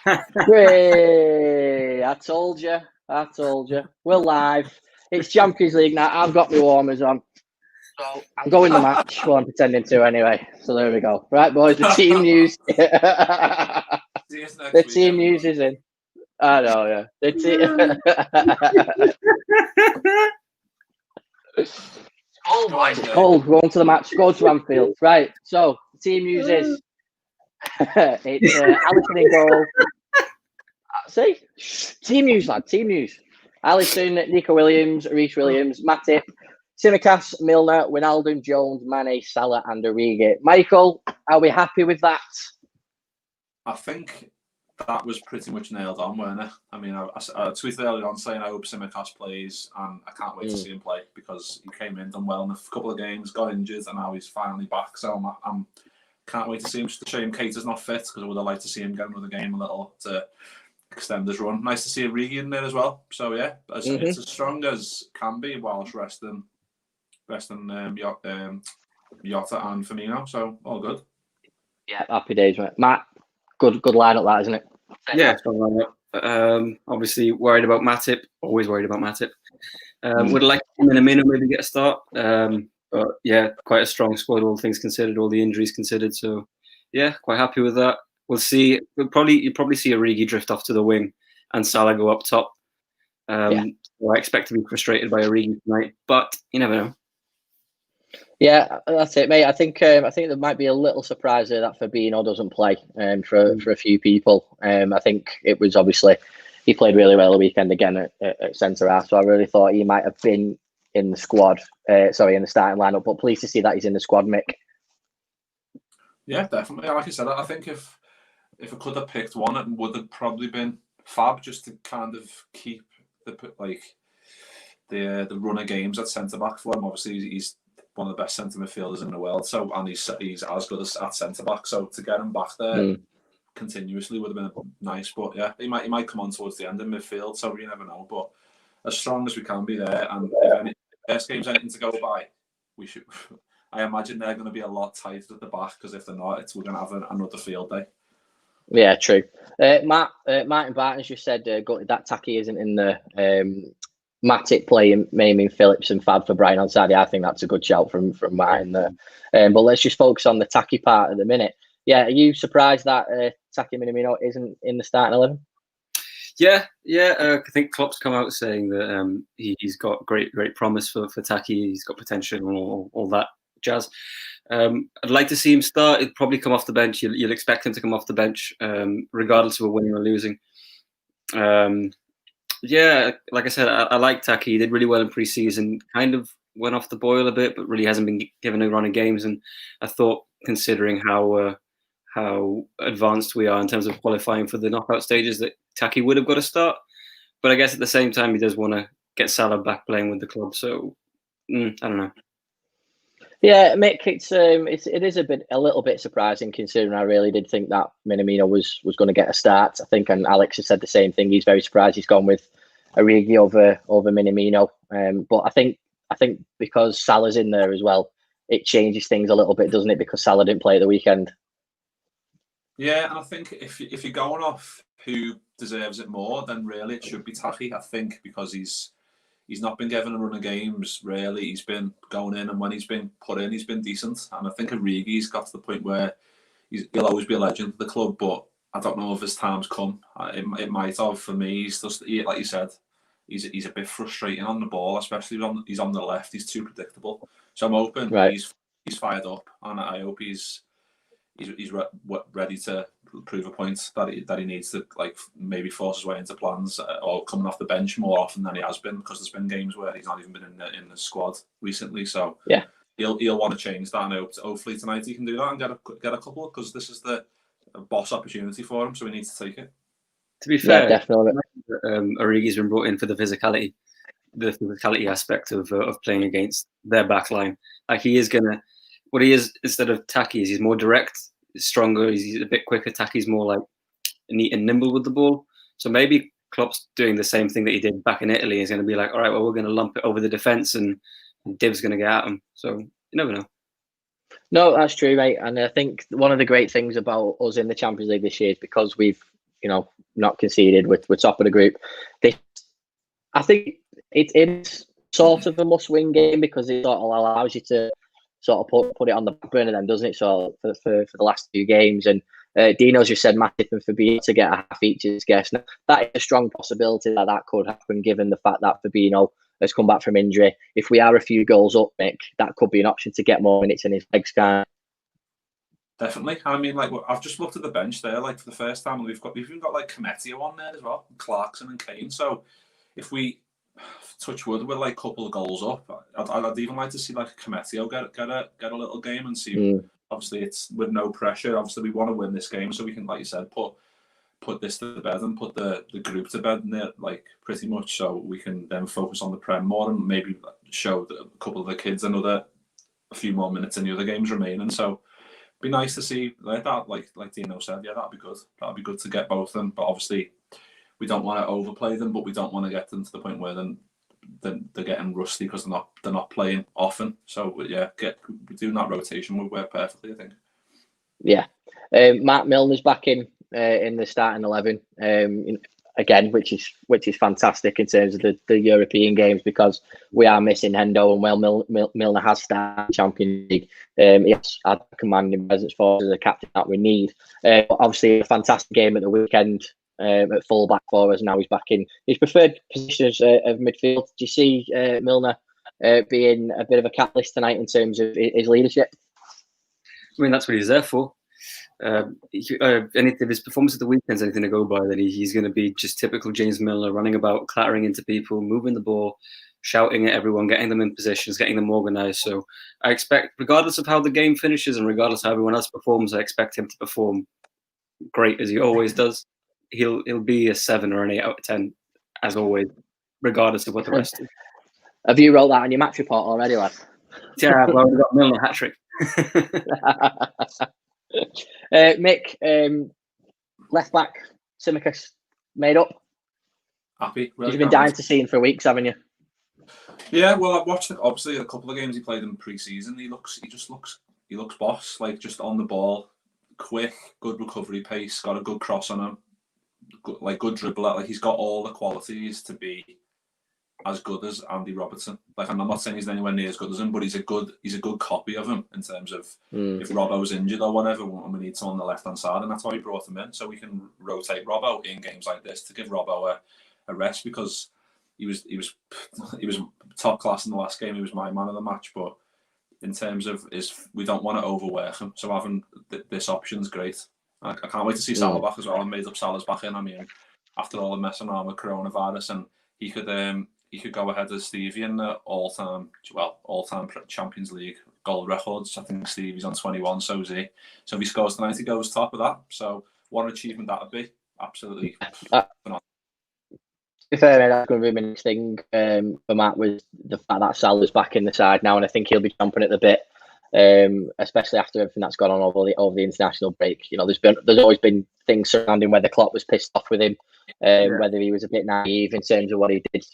Hey, I told you. We're live. It's Champions League now. I've got my warmers on. So I'm going the match. Well, I'm pretending to anyway. So there we go. Right, boys, the team news. The team news is in. I know, yeah. The cold, boys. It's cold. We're on to the match. Go to Anfield. Right, so the team news is it's Alisson in goal. See? Team news, lad. Team news. Alisson, Nico Williams, Reece Williams, Matip, Tsimikas, Milner, Wijnaldum, Jones, Mane, Salah and Origi. Michael, are we happy with that? I think that was pretty much nailed on, weren't it? I mean, I tweeted earlier on saying I hope Tsimikas plays, and I can't wait to see him play because he came in, done well in a couple of games, got injured, and now he's finally back. So I'm can't wait to see him. Just a shame Keita's not fit because I would have liked to see him get another game a little to extend his run. Nice to see Origi in there as well. So yeah, it's as strong as can be whilst resting Jota and Firmino. So all good. Yeah, happy days, mate. Matt, good lineup, that, isn't it? Yeah, strong lineup. Obviously worried about Matip. Always worried about Matip. Would like him in a minute maybe get a start. But yeah, quite a strong squad, all things considered, all the injuries considered. So yeah, quite happy with that. We'll see. You'll probably see Origi drift off to the wing and Salah go up top. So I expect to be frustrated by Origi tonight, but you never know. Yeah, that's it, mate. I think there might be a little surprise there that Fabinho doesn't play for a few people. I think it was obviously he played really well the weekend again at centre half, so I really thought he might have been in the squad. In the starting lineup. But pleased to see that he's in the squad, Mick. Yeah, definitely. Like I said, I think if I could have picked one, it would have probably been Fab, just to kind of keep the run of games at centre back for him. Obviously, he's one of the best centre midfielders in the world. So, and he's as good as at centre back. So to get him back there continuously would have been nice. But yeah, he might come on towards the end of midfield. So you never know. But as strong as we can be there, and if first game's anything to go by, we should. I imagine they're going to be a lot tighter at the back because if they're not, we're going to have another field day. Yeah, true. Martin Barton's just said that Taki isn't in the Matip playing Maiming Phillips and Fab for Brian on Saturday. I think that's a good shout from Martin there. But let's just focus on the Taki part at the minute. Yeah, are you surprised that Taki Minamino isn't in the starting 11? Yeah. I think Klopp's come out saying that he's got great promise for Taki. He's got potential and all that jazz. I'd like to see him start. He'll probably come off the bench. You'll expect him to come off the bench, regardless of winning or losing. Yeah, like I said, I like Taki. He did really well in pre-season. Kind of went off the boil a bit, but really hasn't been given a run of games. And I thought, considering how advanced we are in terms of qualifying for the knockout stages, that Taki would have got a start. But I guess at the same time, he does want to get Salah back playing with the club. So I don't know. Yeah, Mick, it is a little bit surprising considering I really did think that Minamino was going to get a start. I think, and Alex has said the same thing. He's very surprised he's gone with Origi over Minamino. But I think because Salah's in there as well, it changes things a little bit, doesn't it? Because Salah didn't play at the weekend. Yeah, and I think if you're going off who deserves it more, then really it should be Taki. I think because he's not been given a run of games, really. He's been going in, and when he's been put in, he's been decent. And I think Origi's got to the point where he'll always be a legend of the club, but I don't know if his time's come. It might have. For me, he's just, like you said, he's a bit frustrating on the ball, especially when he's on the left. He's too predictable. So I'm hoping he's fired up, and I hope he's ready to prove a point that he needs to maybe force his way into plans or coming off the bench more often than he has been, because there's been games where he's not even been in the squad recently. So yeah, he'll want to change that, and hopefully tonight he can do that and get a couple, because this is the boss opportunity for him, so he needs to take it. To be fair, definitely. Origi's been brought in for the physicality aspect of playing against their back line. Like he is what he is instead of Taki is he's more direct, he's stronger, he's a bit quicker. Taki's more like neat and nimble with the ball. So maybe Klopp's doing the same thing that he did back in Italy. He's going to be like, all right, well, we're going to lump it over the defence and Div's going to get at him. So you never know. No, that's true, mate. And I think one of the great things about us in the Champions League this year is because we've not conceded. We're top of the group. I think it's sort of a must-win game because it sort of allows you to sort of put it on the back burner then, doesn't it? So for the last 2 games, and Dino's just said Matip and Fabinho to get a half each is guess. Now, that is a strong possibility that could happen given the fact that Fabinho has come back from injury. If we are a few goals up, Mick, that could be an option to get more minutes in his legs, can. Definitely. I mean, like, I've just looked at the bench there, like, for the first time, and we've even got like Kopite on there as well, Clarkson and Kane. So if we touch wood with like a couple of goals up, I'd even like to see like Kopite get a little game and see. Obviously, it's with no pressure. Obviously, we want to win this game so we can, like you said, put this to bed and put the group to bed, like, pretty much, so we can then focus on the Prem more and maybe show a couple of the kids a few more minutes in the other games remaining. So be nice to see like that, like Dino said. Yeah, that'd be good. That'd be good to get both of them. But obviously, we don't want to overplay them, but we don't want to get them to the point where then they're getting rusty because they're not playing often. So yeah, doing that rotation would work perfectly, I think. Yeah, Matt Milner's back in the starting 11 again, which is fantastic in terms of the European games because we are missing Hendo, and while Milner has started Champions League, he has had a commanding presence for us as a captain that we need. But obviously, a fantastic game at the weekend at full back for us. Now he's back in his preferred position of midfield. Do you see Milner being a bit of a catalyst tonight in terms of his leadership? I mean, that's what he's there for. If his performance at the weekend's anything to go by, then he's going to be just typical James Milner, running about, clattering into people, moving the ball, shouting at everyone, getting them in positions, getting them organised. So I expect, regardless of how the game finishes and regardless of how everyone else performs, I expect him to perform great as he always does. He'll be a 7 or an 8 out of 10 as always, regardless of what the rest is. Have you wrote that on your match report already, lad? Yeah, well, we've got Milner hat-trick. Mick, left back, Tsimikas, made up. Happy. Really You've been dying to see him for weeks, haven't you? Yeah, well, I've watched obviously a couple of games he played in pre-season. He looks boss, like, just on the ball, quick, good recovery pace, got a good cross on him, good dribbler. Like, he's got all the qualities to be as good as Andy Robertson. Like, I'm not saying he's anywhere near as good as him, but he's a good copy of him in terms of if Robbo's injured or whatever, and we need someone on the left hand side, and that's why we brought him in, so we can rotate Robbo in games like this to give Robbo a rest, because he was top class in the last game. He was my man of the match, but in terms of we don't want to overwork him, so having this option's great. I can't wait to see Salah back as well. I made up Salah's back in. I mean, after all the messing around with coronavirus, and he could go ahead of Stevie in the all-time Champions League goal records. I think Stevie's on 21, so is he. So if he scores tonight, he goes top of that. So what an achievement that would be. Absolutely phenomenal. To be fair, that's going to be my next thing for Matt, was the fact that Salah's back in the side now, and I think he'll be jumping at the bit, especially after everything that's gone on over the international break. You know, there's always been things surrounding whether Klopp was pissed off with him, whether he was a bit naive in terms of what he did,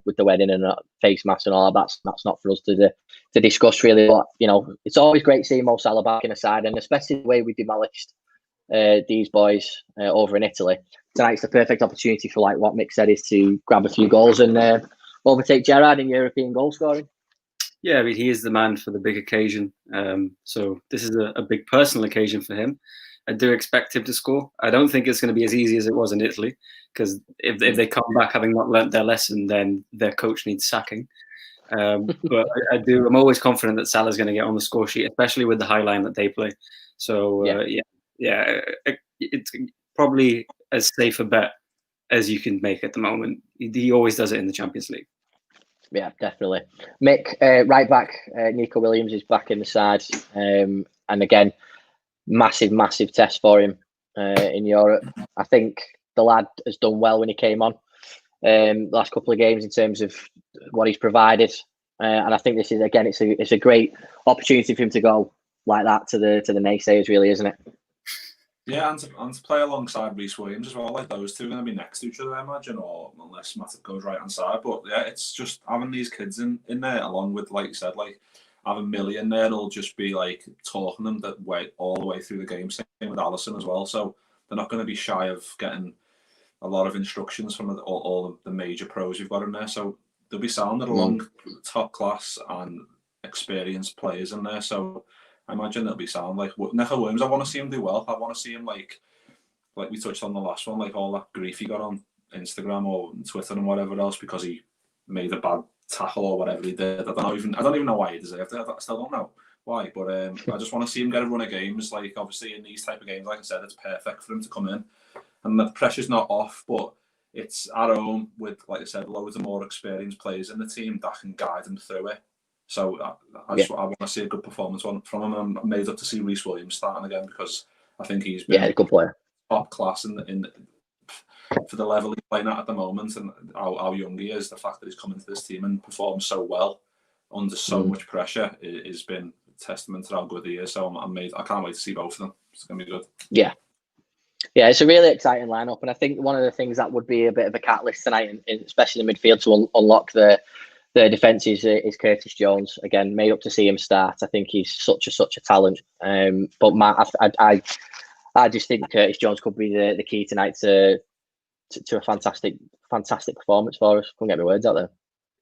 with the wedding and face mask and all that. That's not for us to discuss really. But it's always great seeing Mo Salah back in the side, and especially the way we demolished these boys over in Italy. Tonight's the perfect opportunity for, like what Mick said, is to grab a few goals and overtake Gerrard in European goal scoring. Yeah, I mean, he is the man for the big occasion. So this is a big personal occasion for him. I do expect him to score. I don't think it's going to be as easy as it was in Italy, because if they come back having not learnt their lesson, then their coach needs sacking. But I'm always confident that Salah's going to get on the score sheet, especially with the high line that they play. So it's probably as safe a bet as you can make at the moment. He always does it in the Champions League. Yeah, definitely. Mick, right back, Nico Williams is back in the side. And again, massive test for him in Europe. I think the lad has done well when he came on the last couple of games in terms of what he's provided. And I think this is, again, it's a great opportunity for him to go like that to the naysayers, really, isn't it? Yeah, and to play alongside Reece Williams as well. Like, those two are going to be next to each other, I imagine, or unless Matip goes right hand side. But yeah, it's just having these kids in there, along with, like you said, like having Millie in there, it'll just be like talking them that way all the way through the game. Same with Alisson as well. So they're not going to be shy of getting a lot of instructions from all of the major pros you've got in there. So they'll be sounded along top class and experienced players in there. So I imagine they'll be sound. Like Neco Williams, I want to see him do well. I want to see him like we touched on the last one, like all that grief he got on Instagram or Twitter and whatever else because he made a bad tackle or whatever he did. I don't even know why he deserved it. I still don't know why, but I just want to see him get a run of games. Like obviously in these type of games, like I said, it's perfect for him to come in, and the pressure's not off, but it's at home with, like I said, loads of more experienced players in the team that can guide him through it. So I want to see a good performance from him. I'm made up to see Reece Williams starting again because I think he's been a good player, top class in for the level he's playing at the moment, and how young he is. The fact that he's come into this team and performed so well under so much pressure has been a testament to how good he is. So I can't wait to see both of them. It's going to be good. Yeah, it's a really exciting lineup, and I think one of the things that would be a bit of a catalyst tonight, especially in the midfield, to unlock the defence is Curtis Jones. Again, made up to see him start. I think he's such a talent. But Matt, I just think Curtis Jones could be the key tonight to a fantastic performance for us. Couldn't get my words out there.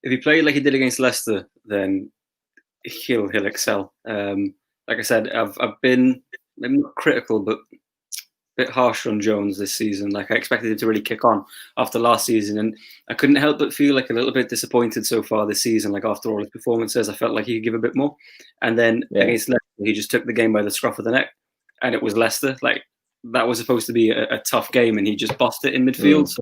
If he played like he did against Leicester, then he'll excel. Like I said, I've been maybe not critical, but a bit harsher on Jones this season. Like I expected him to really kick on after last season, and I couldn't help but feel like a little bit disappointed so far this season. Like after all his performances, I felt like he could give a bit more. And then against Leicester, he just took the game by the scruff of the neck, and it was Leicester. Like that was supposed to be a tough game, and he just bossed it in midfield. So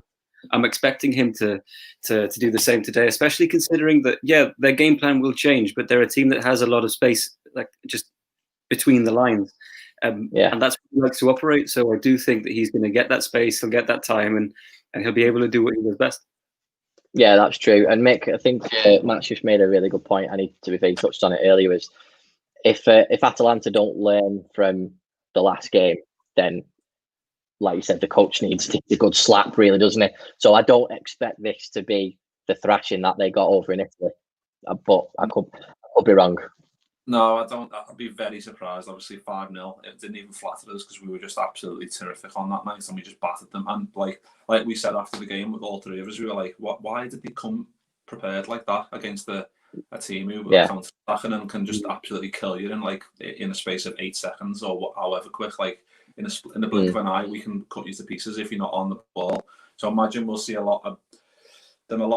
I'm expecting him to do the same today, especially considering that their game plan will change, but they're a team that has a lot of space, like just between the lines. And that's what he likes to operate. So I do think that he's going to get that space, he'll get that time, and he'll be able to do what he does best. Yeah, that's true. And Mick, I think Matt's just made a really good point, and to be fair, he touched on it earlier, is if Atalanta don't learn from the last game, then, like you said, the coach needs a good slap, really, doesn't it? So I don't expect this to be the thrashing that they got over in Italy, but I could be wrong. No, I don't. I'd be very surprised. Obviously, 5-0. It didn't even flatter us because we were just absolutely terrific on that night, and we just battered them. And like we said after the game with all three of us, we were like, why did they come prepared like that against a team who are counter-attacking and can just absolutely kill you in a space of 8 seconds or however quick, like in the blink of an eye, we can cut you to pieces if you're not on the ball. So I imagine we'll see a lot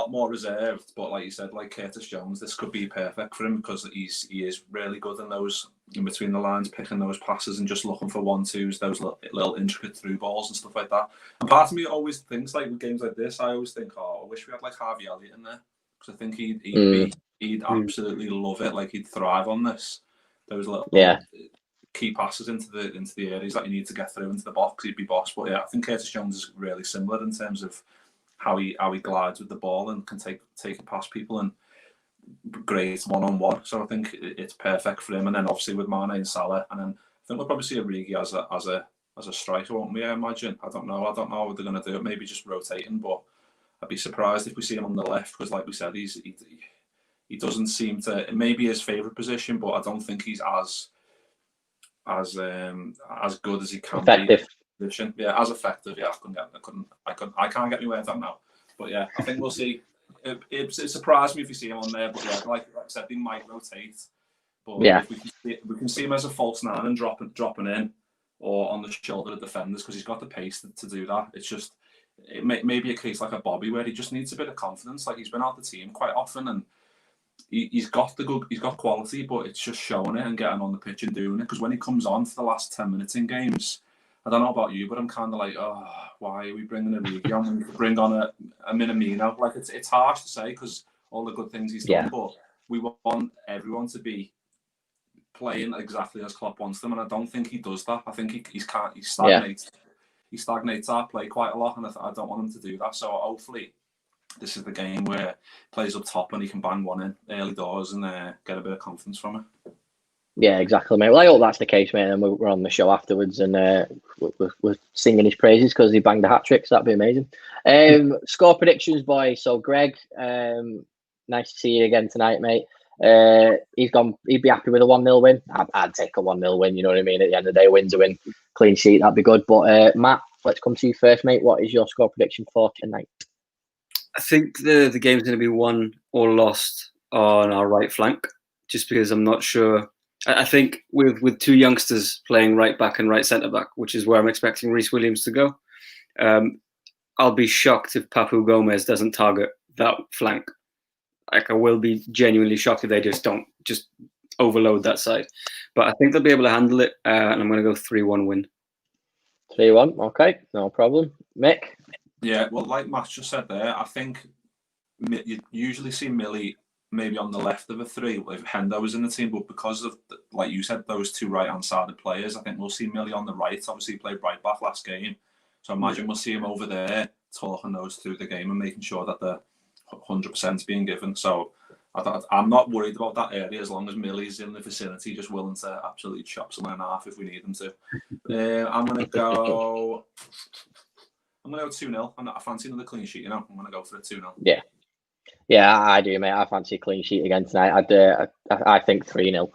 more reserved, but like you said, like Curtis Jones, this could be perfect for him because he is really good in those in between the lines, picking those passes and just looking for 1-2s, those little intricate through balls and stuff like that. And part of me always thinks, like with games like this, I always think, I wish we had like Harvey Elliott in there because I think he'd absolutely love it. Like he'd thrive on this. Those little key passes into the areas that you need to get through into the box. He'd be boss. But I think Curtis Jones is really similar in terms of how he glides with the ball and can take it past people and great one-on-one. So I think it's perfect for him. And then obviously with Mane and Salah, and then I think we'll probably see Origi as a striker, won't we? I imagine. I don't know what they're going to do. It maybe just rotating, but I'd be surprised if we see him on the left because, like we said, he doesn't seem to. It may be his favourite position, but I don't think he's as good as he can be. Yeah, as effective. Yeah, I can't get my words out now. But yeah, I think we'll see. It surprised me if you see him on there. But yeah, like I said, they might rotate. But if we can see him as a false nine and dropping in, or on the shoulder of defenders because he's got the pace to do that. It's just it may be a case like a Bobby where he just needs a bit of confidence. Like he's been out the team quite often and he's got quality, but it's just showing it and getting on the pitch and doing it. Because when he comes on for the last 10 minutes in games, I don't know about you, but I'm kind of like, why are we bringing Origi on when we could bring on a Minamino? Like it's harsh to say because all the good things he's done, but we want everyone to be playing exactly as Klopp wants them, and I don't think he does that. I think he stagnates. He stagnates our play quite a lot, and I don't want him to do that. So hopefully, this is the game where he plays up top and he can bang one in early doors and get a bit of confidence from it. Yeah, exactly, mate. Well, I hope that's the case, mate. And we're on the show afterwards, and we're singing his praises because he banged a hat trick. So that'd be amazing. Score predictions, boys. So, Greg, nice to see you again tonight, mate. He'd be happy with a 1-0 win. I'd take a 1-0 win. You know what I mean? At the end of the day, win's a win. Clean sheet, that'd be good. But Matt, let's come to you first, mate. What is your score prediction for tonight? I think the game's going to be won or lost on our right flank, just because I'm not sure. I think with two youngsters playing right back and right centre back, which is where I'm expecting Reece Williams to go, I'll be shocked if Papu Gomez doesn't target that flank. Like, I will be genuinely shocked if they just don't overload that side. But I think they'll be able to handle it, and I'm going to go 3-1 win. 3-1, okay, no problem. Mick? Yeah, well, like Matt just said there, I think you usually see Millie maybe on the left of a three if Hendo was in the team, but because of, like you said, those two right-hand sided players, I think we'll see Millie on the right. Obviously, he played right back last game, so I imagine we'll see him over there talking those through the game and making sure that they're 100% being given. So I'm not worried about that area as long as Millie's in the vicinity, just willing to absolutely chop someone in half if we need him to. I'm going to go 2-0. I fancy another clean sheet, I'm going to go for a 2-0. Yeah, I do, mate. I fancy a clean sheet again tonight. I think 3-0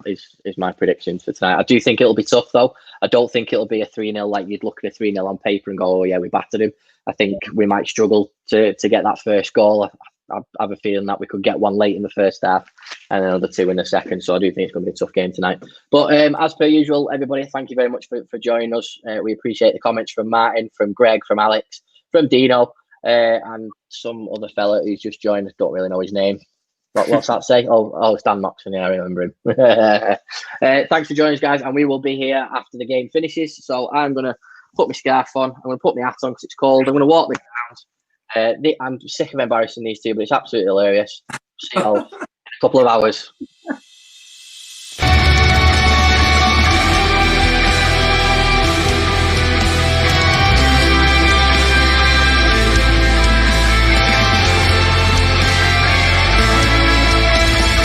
is my prediction for tonight. I do think it'll be tough, though. I don't think it'll be a 3-0 like you'd look at a 3-0 on paper and go, oh, yeah, we battered him. I think we might struggle to get that first goal. I have a feeling that we could get one late in the first half and another two in the second. So I do think it's going to be a tough game tonight. But as per usual, everybody, thank you very much for joining us. We appreciate the comments from Martin, from Greg, from Alex, from Dino, and some other fella who's just joined us. Don't really know his name. What's that say? Oh, it's Dan Moxon. Yeah, I remember him. Thanks for joining us, guys. And we will be here after the game finishes. So I'm going to put my scarf on. I'm going to put my hat on because it's cold. I'm going to walk the ground. I'm sick of embarrassing these two, but it's absolutely hilarious. See you all in a couple of hours.